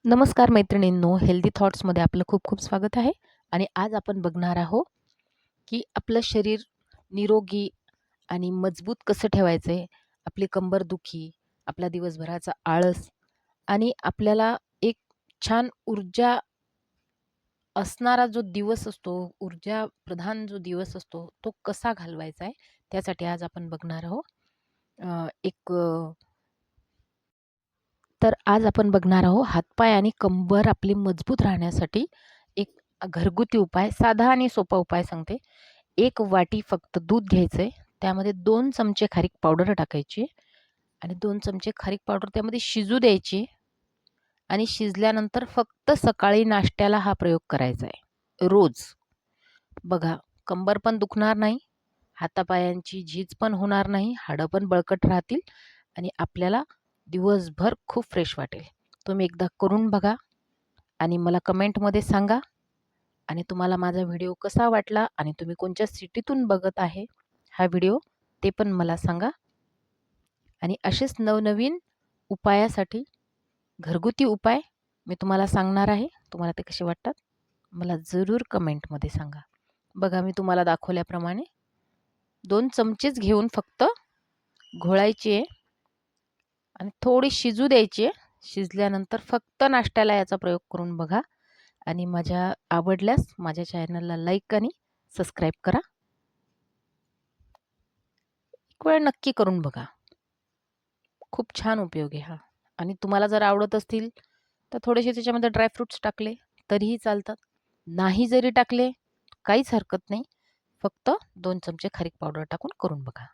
नमस्कार मैत्रिणींनो, हेल्दी थॉट्समध्ये आपलं खूप खूप स्वागत आहे. आणि आज आपण बघणार आहोत की आपलं शरीर निरोगी आणि मजबूत कसं ठेवायचं आहे. आपली कंबरदुखी, आपला दिवसभराचा आळस आणि आपल्याला एक छान ऊर्जा असणारा जो दिवस असतो, ऊर्जा प्रधान जो दिवस असतो, तो कसा घालवायचा आहे, त्यासाठी आज आपण बघणार आहोत. अ, एक तर आज आपण बघणार आहोत हातपाय आणि कंबर आपली मजबूत राहण्यासाठी एक घरगुती उपाय, साधा आणि सोपा उपाय सांगते. 1 वाटी फक्त दूध घ्यायचंय. त्यामध्ये 2 चमचे खारीक पावडर टाकायची आणि 2 चमचे खारीक पावडर त्यामध्ये शिजू द्यायची आणि शिजल्यानंतर फक्त सकाळी नाश्त्याला हा प्रयोग करायचा आहे, रोज. बघा, कंबर पण दुखणार नाही, हातापायांची झीज पण होणार नाही, हाडं पण बळकट राहतील आणि आपल्याला दिवसभर खूप फ्रेश वाटेल. तुम्ही एकदा करून बघा आणि मला कमेंटमध्ये सांगा. आणि तुम्हाला माझा व्हिडिओ कसा वाटला आणि तुम्ही कोणत्या सिटीतून बघत आहे हा व्हिडिओ, ते पण मला सांगा. आणि असेच नवनवीन उपायासाठी घरगुती उपाय मी तुम्हाला सांगणार आहे. तुम्हाला ते कसे वाटतात मला जरूर कमेंटमध्ये सांगा. बघा, मी तुम्हाला दाखवल्याप्रमाणे 2 चमचेच घेऊन फक्त घोळायची आहे आणि थोडी शिजू द्यायची आहे. शिजल्यानंतर फक्त नाश्त्याला याचा प्रयोग करून बघा आणि माझ्या आवडल्यास माझ्या चॅनलला लाईक आणि सबस्क्राईब करा. एक वेळ नक्की करून बघा. खूप छान उपयोग आहे हा. आणि तुम्हाला जर आवडत असतील तर थोडेसे त्याच्यामध्ये ड्रायफ्रुट्स टाकले तरीही चालतात. नाही जरी टाकले काहीच हरकत नाही. फक्त 2 चमचे खारीक पावडर टाकून करून बघा.